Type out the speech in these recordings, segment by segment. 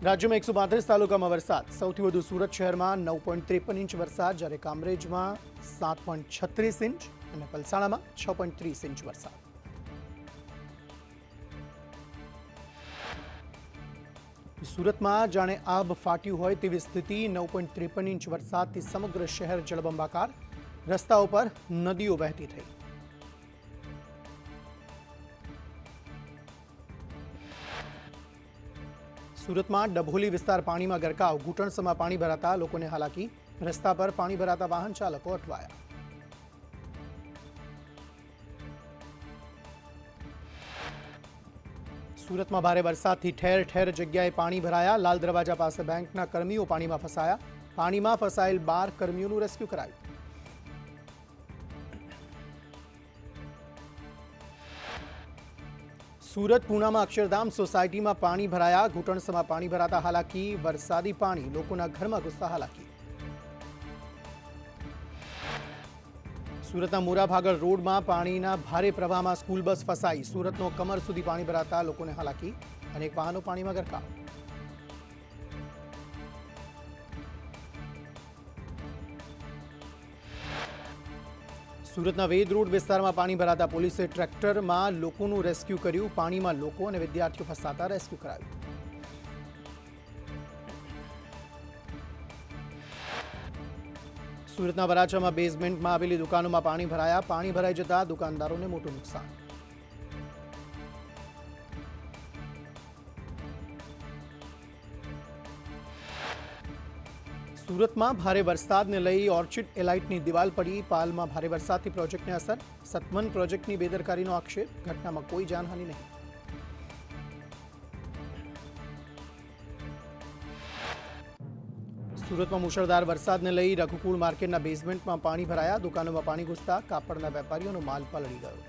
રાજ્યમાં 132 તાલુકામાં વરસાદ. સૌથી વધુ સુરત શહેરમાં 9.53 ઇંચ વરસાદ, જ્યારે કામરેજમાં 7.36 ઇંચ અને પલસાણામાં 6.30 ઇંચ વરસાદ. સુરતમાં જાણે આબ ફાટ્યું હોય તેવી સ્થિતિ. 9.53 ઇંચ વરસાદથી સમગ્ર શહેર જળબંબાકાર. રસ્તાઓ પર નદીઓ વહેતી થઈ. સુરતમાં ડભોલી વિસ્તાર પાણીમાં ગરકાવ. ઘૂંટણસમાં પાણી ભરાતા લોકોને હાલાકી. રસ્તા પર પાણી ભરાતા વાહન ચાલકો અટવાયા. સુરતમાં ભારે વરસાદથી ઠેર ઠેર જગ્યાએ પાણી ભરાયા. લાલ દરવાજા પાસે બેંકના કર્મીઓ પાણીમાં ફસાયા. પાણીમાં ફસાયેલ 12 કર્મીઓનું રેસ્ક્યુ કરાયું. સુરત પૂનામાં અક્ષરધામ સોસાયટીમાં પાણી ભરાયા. ઘૂંટણસમાં પાણી ભરાતા હાલાકી. વરસાદી પાણી લોકોના ઘરમાં ઘૂસતા હાલાકી. સુરતના મોરાભાગળ રોડમાં પાણીના ભારે પ્રવાહમાં સ્કૂલ બસ ફસાઈ. સુરતનો કમર સુધી પાણી ભરાતા લોકોને હાલાકી. અનેક વાહનો પાણીમાં ગરકાવ. સુરતના વેદ રોડ વિસ્તારમાં પાણી ભરાતા પોલીસે ટ્રેક્ટરમાં લોકોનું રેસ્ક્યુ કર્યું. પાણીમાં લોકો અને વિદ્યાર્થીઓ ફસાતા રેસ્ક્યુ કરાયું. સુરતના વરાછામાં બેઝમેન્ટમાં આવેલી દુકાનોમાં પાણી ભરાયા. પાણી ભરાઈ જતા દુકાનદારોને મોટું નુકસાન. સુરતમાં ભારે વરસાદને લઈ ઓર્ચિડ એલાઇટની દિવાલ પડી. પાલમાં ભારે વરસાદથી પ્રોજેક્ટને અસર. સતવન પ્રોજેક્ટની બેદરકારીનો આક્ષેપ. ઘટનામાં કોઈ જાનહાનિ નહીં. સુરતમાં મુશળધાર વરસાદને લઈ રઘુકુળ માર્કેટના બેઝમેન્ટમાં પાણી ભરાયા. દુકાનોમાં પાણી ઘૂસતા કાપડના વેપારીઓનો માલ પલળી ગયો.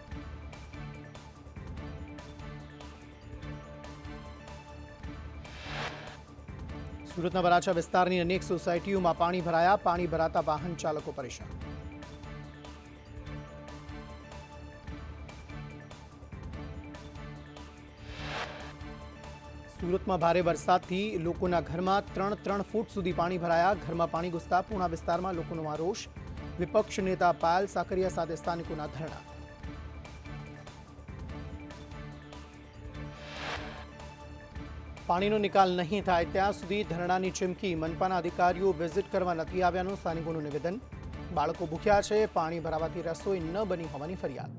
સુરતના વરાછા વિસ્તારની અનેક સોસાયટીઓમાં પાણી ભરાયા. પાણી ભરાતા વાહન ચાલકો પરેશાન. સુરતમાં ભારે વરસાદથી લોકોના ઘરમાં 3 ફૂટ સુધી પાણી ભરાયા. ઘરમાં પાણી ઘૂસતા પૂણા વિસ્તારમાં લોકોનો આક્રોશ. વિપક્ષ નેતા પાયલ સાકરિયા સાથે સ્થાનિકોના ધરણા. પાણીનો નિકાલ નહીં થાય ત્યાં સુધી ધરણાની ચીમકી. મનપાના અધિકારીઓ વિઝિટ કરવા નથી આવ્યાનું સ્થાનિકોનું નિવેદન. બાળકો ભૂખ્યા છે. પાણી ભરાવાથી રસોઈ ન બની હોવાની ફરિયાદ.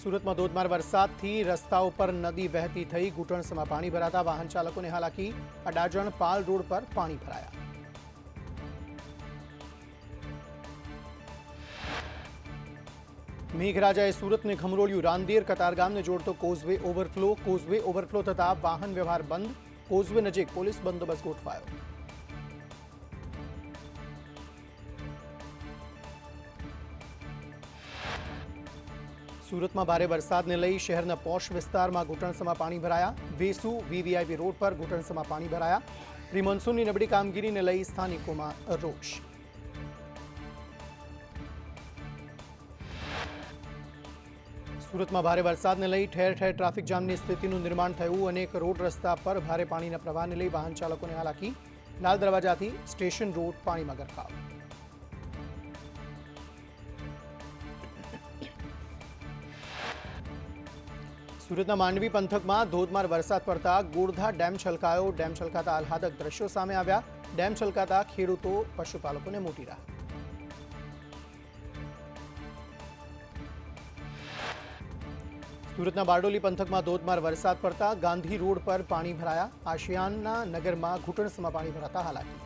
સુરતમાં ધોધમાર વરસાદથી રસ્તાઓ પર નદી વહેતી થઈ. ઘૂંટણસમાં પાણી ભરાતા વાહન ચાલકોને હાલાકી. અડાજણ પાલ રોડ પર પાણી ભરાયા. મેઘરાજાએ સુરતને ખમરોળ્યું. રાંદેર કતારગામને જોડતો કોઝવે ઓવરફ્લો. કોઝવે ઓવરફ્લો થતા વાહન વ્યવહાર બંધ. કોઝવે નજીક પોલીસ બંદોબસ્ત ગોઠવાયો. સુરતમાં ભારે વરસાદને લઈ શહેરના પોશ વિસ્તારમાં ઘૂંટણસમાં પાણી ભરાયા. વેસુ વીવીઆઈપી રોડ પર ઘૂંટણસમાં પાણી ભરાયા. પ્રી મોન્સૂનની નબળી કામગીરીને લઈ સ્થાનિકોમાં રોષ. સુરતમાં ભારે વરસાદને લઈ ઠેર ઠેર ટ્રાફિક જામની સ્થિતિનું નિર્માણ થયું. અનેક રોડ રસ્તા પર ભારે પાણીના પ્રવાહને લઈ વાહન ચાલકોને હાલાકી. લાલ દરવાજાથી સ્ટેશન રોડ પાણીમાં ગરકાવ. સુરતના માંડવી પંથકમાં ધોધમાર વરસાદ પડતા ગોળધા ડેમ છલકાયો. ડેમ છલકાતા આહલાદક દ્રશ્યો સામે આવ્યા. ડેમ છલકાતા ખેડૂતો પશુપાલકોને મોટી રાહત. સુરતના બારડોલી પંથકમાં ધોધમાર વરસાદ પડતા ગાંધી રોડ પર પાણી ભરાયા. આશિયાનના નગરમાં ઘૂંટણસમાં પાણી ભરાતા હાલાકી.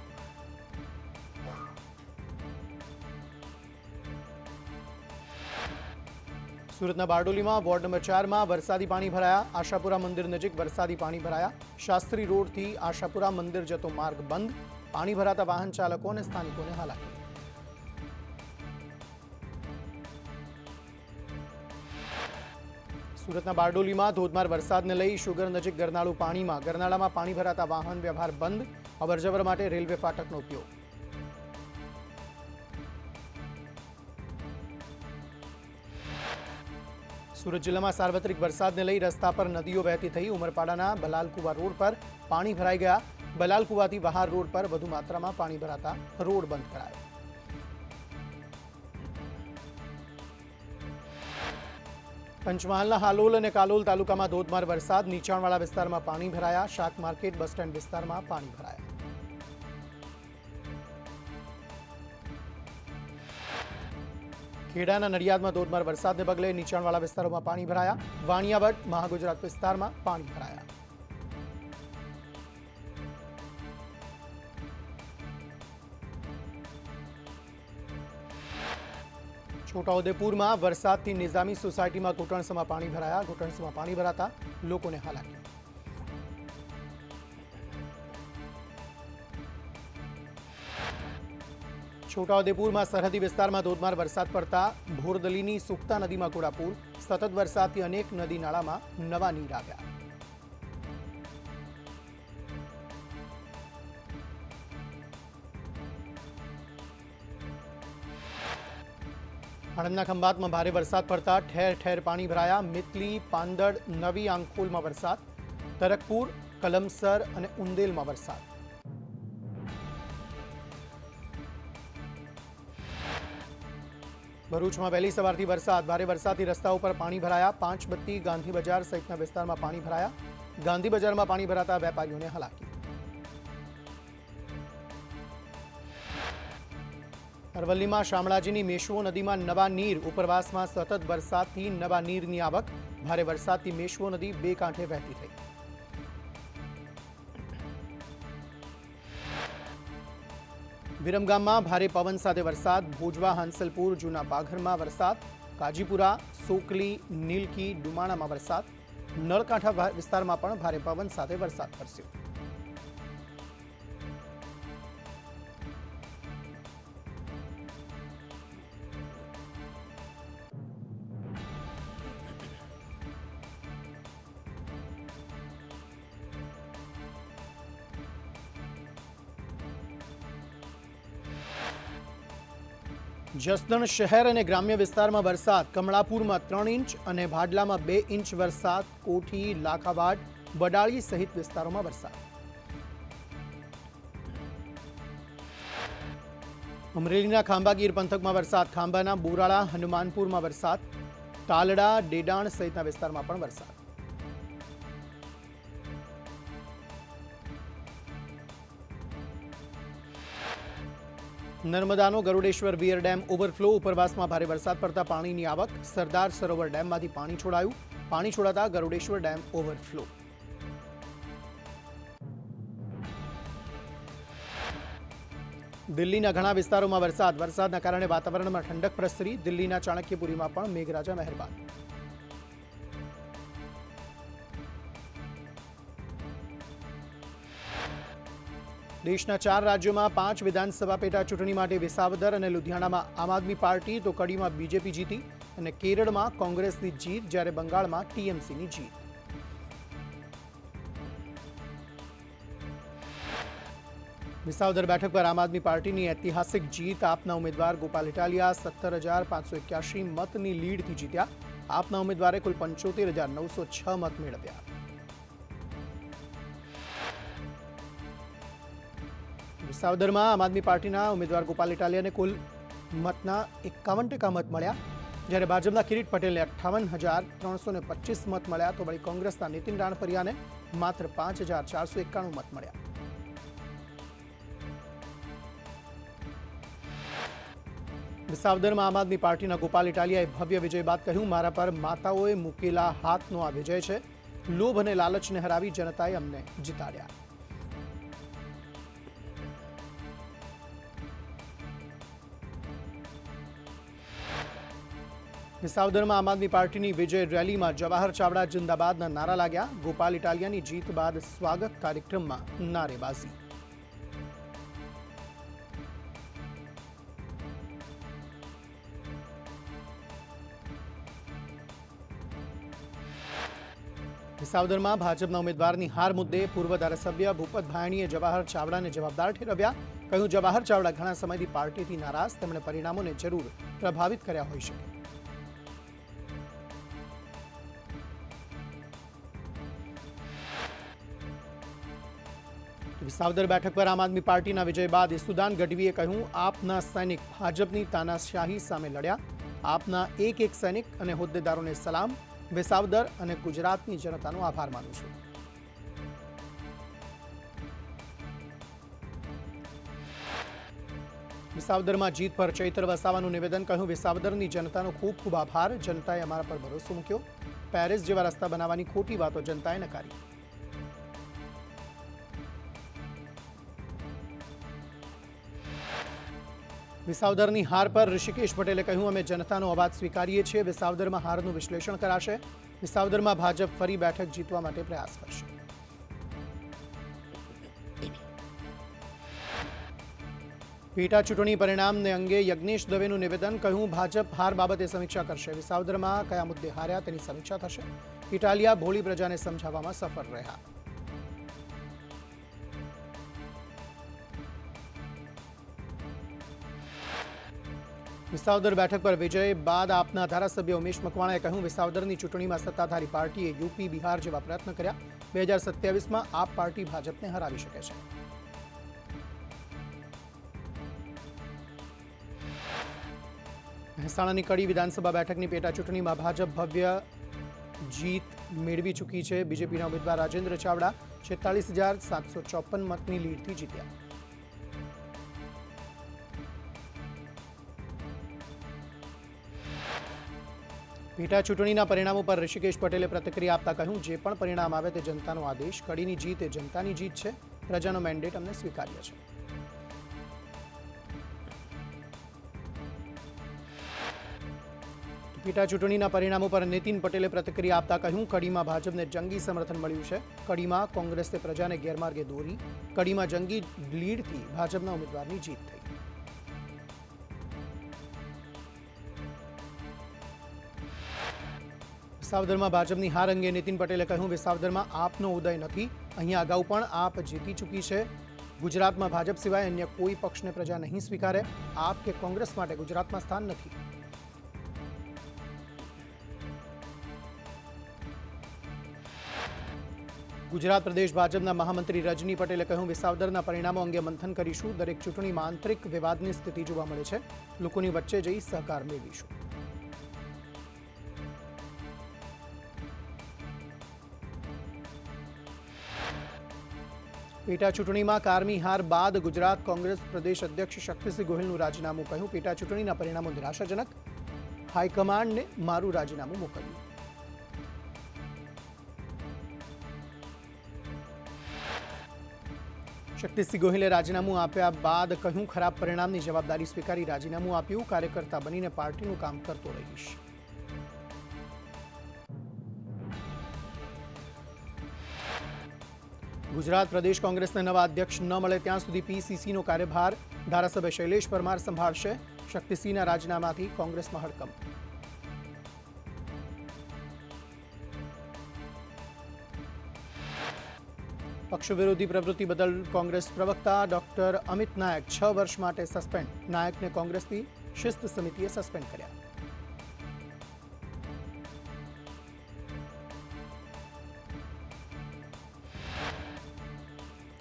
સુરતના બારડોલીમાં વોર્ડ નંબર 4માં વરસાદી પાણી ભરાયા. આશાપુરા મંદિર નજીક વરસાદી પાણી ભરાયા. શાસ્ત્રી રોડથી આશાપુરા મંદિર જતો માર્ગ બંધ. પાણી ભરાતા વાહન ચાલકો અને સ્થાનિકોને હાલાકી. સુરતના બારડોલીમાં ધોધમાર વરસાદને લઈ શુગર નજીક ગરનાળું પાણીમાં. ગરનાળામાં પાણી ભરાતા વાહન વ્યવહાર બંધ. અવરજવર માટે રેલવે ફાટકનો ઉપયોગ. સુરત જિલ્લામાં સાર્વત્રિક વરસાદને લઈ રસ્તા પર નદીઓ વહેતી થઈ. ઉમરપાડાના બલાલકુવા રોડ પર પાણી ભરાઈ ગયા. બલાલકુવાથી બહાર રોડ પર વધુ માત્રામાં પાણી ભરાતા રોડ બંધ કરાયો. પંચમહાલના હાલોલ અને કાલોલ તાલુકામાં ધોધમાર વરસાદ. નીચાણવાળા વિસ્તારમાં પાણી ભરાયા. શાક માર્કેટ બસ સ્ટેન્ડ વિસ્તારમાં પાણી ભરાયા. ખેડાના નડિયાદમાં ધોધમાર વરસાદને પગલે નીચાણવાળા વિસ્તારોમાં પાણી ભરાયા. વાણિયાવડ મહાગુજરાત વિસ્તારમાં પાણી ભરાયા. છોટાઉદેપુરમાં વરસાદથી નિઝામી સોસાયટીમાં ઘૂંટણસમાં પાણી ભરાયા. ઘૂંટણસમાં પાણી ભરાતા લોકોને હાલાકી. છોટાઉદેપુરમાં સરહદી વિસ્તારમાં ધોધમાર વરસાદ પડતા ભોરદલીની સુકતા નદીમાં ઘોડાપૂર. સતત વરસાદથી અનેક નદી નાળામાં નવા નીર આવ્યા. આણંદના ખંભાતમાં ભારે વરસાદ પડતા ઠેર ઠેર પાણી ભરાયા. મિતલી, પાંદડ, નવી આંખોલમાં વરસાદ. તરકપુર, કલમસર અને ઉંદેલમાં વરસાદ. ભરૂચમાં વહેલી સવારથી વરસાદ. ભારે વરસાદથી રસ્તાઓ પર પાણી ભરાયા. પાંચબત્તી, ગાંધી બજાર સહિતના વિસ્તારમાં પાણી ભરાયા. ગાંધી બજારમાં પાણી ભરાતા વેપારીઓને હાલાકી. અરવલ્લીમાં શામળાજીની મેશ્વો નદીમાં નવા નીર. ઉપરવાસમાં સતત વરસાદથી નવા નીરની આવક. ભારે વરસાદથી મેશ્વો નદી બે કાંઠે વહેતી થઈ. વિરમગામમાં ભારે પવન સાથે વરસાદ. ભોજવા, હાંસલપુર, જૂના પાઘરમાં વરસાદ. કાજીપુરા, સોકલી, નીલકી, ડુમાણામાં વરસાદ. નળકાંઠા વિસ્તારમાં પણ ભારે પવન સાથે વરસાદ વરસ્યો. જસદણ શહેર અને ગ્રામ્ય વિસ્તારમાં વરસાદ. કમળાપુરમાં 3 ઇંચ અને ભાડલામાં 2 ઇંચ વરસાદ. કોઠી, લાખાવાડ, વડાળી સહિત વિસ્તારોમાં વરસાદ. અમરેલીના ખાંભાગીર પંથકમાં વરસાદ. ખાંભાના બોરાળા, હનુમાનપુરમાં વરસાદ. તાલડા, ડેડાણ સહિતના વિસ્તારમાં પણ વરસાદ. નર્મદાનો ગરુડેશ્વર વીર ડેમ ઓવરફ્લો. ઉપરવાસમાં ભારે વરસાદ પડતા પાણીની આવક. સરદાર સરોવર ડેમમાંથી પાણી છોડાયું. પાણી છોડાતા ગરુડેશ્વર ડેમ ઓવરફ્લો. દિલ્હીના ઘણા વિસ્તારોમાં વરસાદ. વરસાદના કારણે વાતાવરણમાં ઠંડક પ્રસરી. દિલ્હીના ચાણક્યપુરીમાં પણ મેઘરાજા મહેરબાન. દેશના 4 રાજ્યોમાં 5 વિધાનસભા પેટા ચૂંટણી માટે વિસાવદર અને લુધિયાણામાં આમ આદમી પાર્ટી, તો કડીમાં બીજેપી જીતી અને કેરળમાં કોંગ્રેસની જીત, જ્યારે બંગાળમાં ટીએમસીની જીત. વિસાવદર બેઠક પર આમ આદમી પાર્ટીની ઐતિહાસિક જીત. આપના ઉમેદવાર ગોપાલ ઇટાલિયા 17,581 મતની લીડથી જીત્યા. આપના ઉમેદવારે કુલ 75,906 મત મેળવ્યા. વિસાવદરમાં આમ આદમી પાર્ટીના ઉમેદવાર ગોપાલ ઇટાલિયાને કુલ મતના 51% મત મળ્યા, જ્યારે ભાજપના કિરીટ પટેલને 58,325 મત મળ્યા, તો વળી કોંગ્રેસના નીતિન રાણપરિયાને માત્ર 5,491 મત મળ્યા. વિસાવદરમાં આમ આદમી પાર્ટીના ગોપાલ ઇટાલિયાએ ભવ્ય વિજય બાદ કહ્યું, મારા પર માતાઓએ મૂકેલા હાથનો આ વિજય છે. લોભ અને લાલચને હરાવી જનતાએ અમને જીતાડ્યા. વિસાવદરમાં આમ આદમી પાર્ટીની વિજય રેલીમાં જવાહર ચાવડા જિંદાબાદના નારા લાગ્યા. ગોપાલ ઇટાલિયાની જીત બાદ સ્વાગત કાર્યક્રમમાં નારેબાજી. વિસાવદરમાં ભાજપના ઉમેદવારની હાર મુદ્દે પૂર્વ ધારાસભ્ય ભૂપત ભાયણીએ જવાહર ચાવડાને જવાબદાર ઠેરવ્યા. કહ્યું, જવાહર ચાવડા ઘણા સમયથી પાર્ટીથી નારાજ, તેમણે પરિણામોને જરૂર પ્રભાવિત કર્યા હોઈ શકે. વિસાવદર બેઠક પર આમ આદમી પાર્ટીના વિજય બાદ ઈસુદાન ગઢવીએ કહ્યું, આપના સૈનિક ભાજપની તાનાશાહી સામે લડ્યા. આપના એક એક સૈનિક અને હોદ્દેદારોને સલામ. વિસાવદર અને ગુજરાતની જનતાનો આભાર માનું છું. વિસાવદરમાં જીત પર ચૈતર વસાવાનું નિવેદન. કહ્યું, વિસાવદરની જનતાનો ખૂબ ખૂબ આભાર. જનતાએ અમારા પર ભરોસો મૂક્યો. પેરિસ જેવા રસ્તા બનાવવાની ખોટી વાતો જનતાએ નકારી. વિસાવદરની હાર પર ઋષિકેશ પટેલે કહ્યું, અમે જનતાનો અવાજ સ્વીકારીએ છીએ. વિસાવદરમાં હારનું વિશ્લેષણ કરાશે. વિસાવદરમાં ભાજપ ફરી બેઠક જીતવા માટે પ્રયાસ કરશે. પેટા ચૂંટણી પરિણામને અંગે યજ્ઞેશ દવેનું નિવેદન. કહ્યું, ભાજપ હાર બાબતે સમીક્ષા કરશે. વિસાવદરમાં કયા મુદ્દે હાર્યા તેની સમીક્ષા થશે. ઇટાલિયા ભોળી પ્રજાને સમજાવવામાં સફળ રહ્યા. વિસાવદર બેઠક પર વિજય બાદ આપના ધારાસભ્ય ઉમેશ મકવાણાએ કહ્યું, વિસાવદરની ચૂંટણીમાં સત્તાધારી પાર્ટીએ યુપી બિહાર જેવા પ્રયત્ન કર્યા. 2027માં આપ પાર્ટી ભાજપને હરાવી શકે છે. મહેસાણાની કડી વિધાનસભા બેઠકની પેટા ચૂંટણીમાં ભાજપ ભવ્ય જીત મેળવી ચૂકી છે. બીજેપીના ઉમેદવાર રાજેન્દ્ર ચાવડા 46,754 મતની લીડથી જીત્યા. પેટા ચૂંટણીના પરિણામો પર ઋષિકેશ પટેલે પ્રતિક્રિયા આપતા કહ્યું, જે પણ પરિણામ આવે તે જનતાનો આદેશ. કડીની જીત એ જનતાની જીત છે. પ્રજાનો મેન્ડેટ અમને સ્વીકાર્ય છે. પેટા ચૂંટણીના પરિણામો પર નીતિન પટેલે પ્રતિક્રિયા આપતા કહ્યું, કડીમાં ભાજપને જંગી સમર્થન મળ્યું છે. કડીમાં કોંગ્રેસે પ્રજાને ગેરમાર્ગે દોરી. કડીમાં જંગી લીડથી ભાજપના ઉમેદવારની જીત થઈ. વિસાવદરમાં ભાજપની હાર અંગે નીતિન પટેલે કહ્યું, વિસાવદરમાં આપનો ઉદય નથી. અહીંયા અગાઉ પણ આપ જીતી ચૂકી છે. ગુજરાતમાં ભાજપ સિવાય અન્ય કોઈ પક્ષને પ્રજા નહીં સ્વીકારે. આપ કે કોંગ્રેસ માટે ગુજરાતમાં સ્થાન નથી. ગુજરાત પ્રદેશ ભાજપના મહામંત્રી રજની પટેલે કહ્યું, વિસાવદરના પરિણામો અંગે મંથન કરીશું. દરેક ચૂંટણીમાં આંતરિક વિવાદની સ્થિતિ જોવા મળે છે. લોકોની વચ્ચે જઈ સહકાર મેળવીશું. પેટા ચૂંટણીમાં કારમી હાર બાદ ગુજરાત કોંગ્રેસ પ્રદેશ અધ્યક્ષ શક્તિસિંહ ગોહિલનું રાજીનામું. કહ્યું, પેટા ચૂંટણીના પરિણામો નિરાશાજનક. હાઈકમાન્ડને મારું રાજીનામું મોકલ્યું. શક્તિસિંહ ગોહિલે રાજીનામું આપ્યા બાદ કહ્યું, ખરાબ પરિણામની જવાબદારી સ્વીકારી રાજીનામું આપ્યું. કાર્યકર્તા બનીને પાર્ટીનું કામ કરતો રહીશ. ગુજરાત પ્રદેશ કોંગ્રેસના નવા અધ્યક્ષ ન મળે ત્યાં સુધી પીસીસીનો કાર્યભાર ધારાસભ્ય શૈલેષ પરમાર સંભાળશે. શક્તિસિંહના રાજીનામાથી કોંગ્રેસમાં હડકંપ. પક્ષ વિરોધી પ્રવૃત્તિ બદલ કોંગ્રેસ પ્રવક્તા ડોક્ટર અમિત નાયક 6 વર્ષ માટે સસ્પેન્ડ. નાયકને કોંગ્રેસની શિસ્ત સમિતિએ સસ્પેન્ડ કર્યા.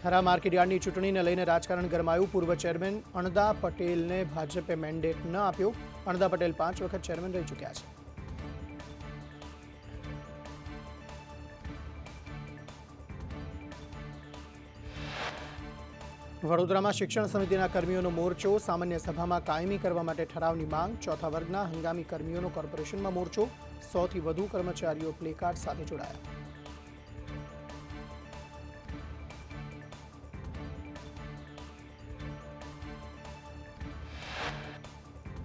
ખરા માર્કેટયાર્ડની ચૂંટણીને લઈને રાજકારણ ગરમાયું. પૂર્વ ચેરમેન અણદા પટેલને ભાજપે મેન્ડેટ ન આપ્યો. અણદા પટેલ 5 વખત ચેરમેન રહી ચૂક્યા છે. વડોદરામાં શિક્ષણ સમિતિના કર્મીઓનો મોરચો. સામાન્ય સભામાં કાયમી કરવા માટે ઠરાવની માંગ. ચોથા વર્ગના હંગામી કર્મીઓનો કોર્પોરેશનમાં મોરચો. 100 થી વધુ કર્મચારીઓ પ્લેકાર્ડ સાથે જોડાયા.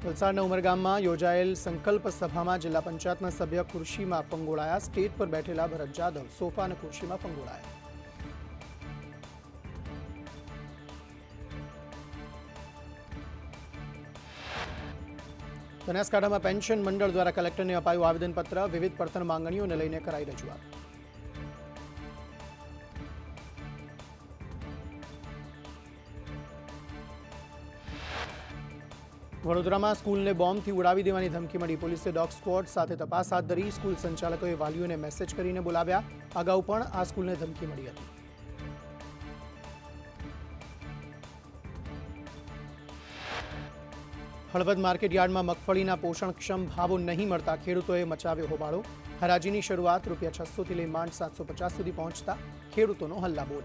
વલસાડના ઉમરગામમાં યોજાયેલ સંકલ્પ સભામાં જિલ્લા પંચાયતના સભ્ય ખુરશીમાં ફંગોળાયા. સ્ટેજ પર બેઠેલા ભરત જાદવ સોફા અને ખુરશીમાં ફંગોળાયા. બનાસકાંઠામાં પેન્શન મંડળ દ્વારા કલેક્ટરને અપાયું આવેદનપત્ર. વિવિધ પડતર માંગણીઓને લઈને કરાઈ રજૂઆત. વડોદરામાં સ્કૂલને બોમ્બથી ઉડાવી દેવાની ધમકી મળી. પોલીસે ડોગ સ્ક્વોડ સાથે તપાસ હાથ ધરી. સ્કૂલ સંચાલકોએ વાલીઓને મેસેજ કરીને બોલાવ્યા. અગાઉ પણ આ સ્કૂલને ધમકી મળી હતી. હળવદ માર્કેટ યાર્ડમાં મગફળીના પોષણક્ષમ ભાવો નહીં મળતા ખેડૂતોએ મચાવ્યો હોબાળો. હરાજીની શરૂઆત ₹600 થી લઈ માંડ 750 સુધી પહોંચતા ખેડૂતોનો હલ્લાબોલ.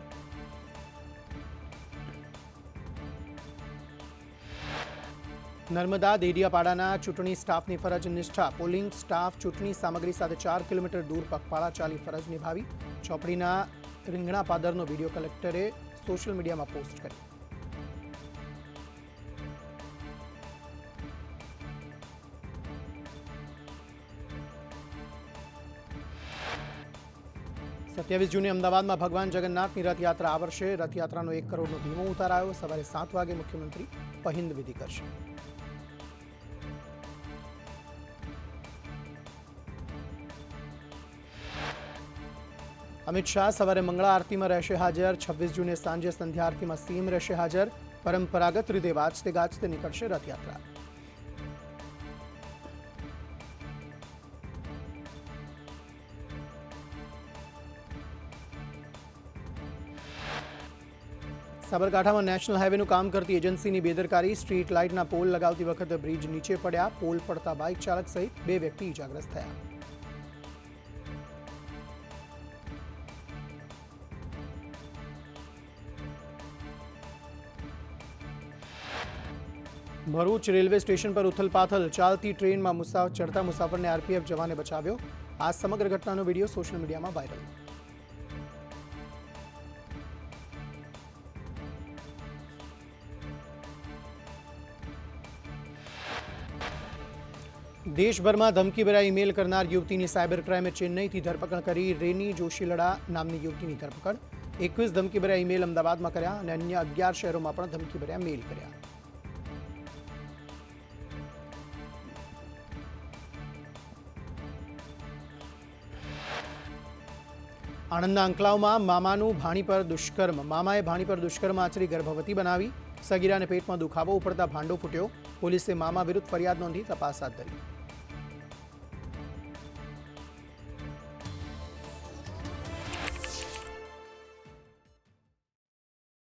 નર્મદા દેડિયાપાડાના ચૂંટણી સ્ટાફની ફરજ નિષ્ઠા. પોલિંગ સ્ટાફ ચૂંટણી સામગ્રી સાથે 4 કિલોમીટર દૂર પગપાળા ચાલી ફરજ નિભાવી. ચોપડીના રીંગણા પાદરનો વિડીયો કલેક્ટરે સોશિયલ મીડિયામાં પોસ્ટ કર્યો. સત્યાવીસ જૂને અમદાવાદમાં ભગવાન જગન્નાથની રથયાત્રા આ વર્ષે રથયાત્રાનો 1 કરોડનો ધીમો ઉતારાયો. સવારે 7 વાગે મુખ્યમંત્રી પહિંદ વિધિ કરશે. અમિત શાહ સવારે મંગળા આરતીમાં રહેશે હાજર. 26 જૂને સાંજે સંધ્યા આરતીમાં સીએમ રહેશે હાજર. પરંપરાગત રીતે વાજતે ગાજતે નીકળશે રથયાત્રા. સાબરકાંઠામાં નેશનલ હાઈવેનું કામ કરતી એજન્સીની બેદરકારી. સ્ટ્રીટ લાઇટના પોલ લગાવતી વખતે બ્રિજ નીચે પડ્યા. પોલ પડતા બાઇક ચાલક સહિત 2 વ્યક્તિ ઇજાગ્રસ્ત થયા. ભરૂચ રેલવે સ્ટેશન પર ઉથલપાથલ. ચાલતી ટ્રેનમાં ચડતા મુસાફરને આરપીએફ જવાને બચાવ્યો. આ સમગ્ર ઘટનાનો વિડીયો સોશિયલ મીડિયામાં વાયરલ. દેશભરમાં ધમકીભર્યા ઈમેલ કરનાર યુવતીની સાયબર ક્રાઇમે ચેન્નઈથી ધરપકડ કરી. રેની જોશીલડા નામની યુવતીની ધરપકડ. 21 ધમકીભર્યા ઈમેલ અમદાવાદમાં કર્યા અને અન્ય 11 શહેરોમાં પણ ધમકીભર્યા મેલ કર્યા. આણંદના અંકલાવમાં મામાએ ભાણી પર દુષ્કર્મ આચરી ગર્ભવતી બનાવી. સગીરાને પેટમાં દુખાવો ઉપડતા ભાંડો ફૂટ્યો. પોલીસે મામા વિરુદ્ધ ફરિયાદ નોંધી તપાસ હાથ ધરી.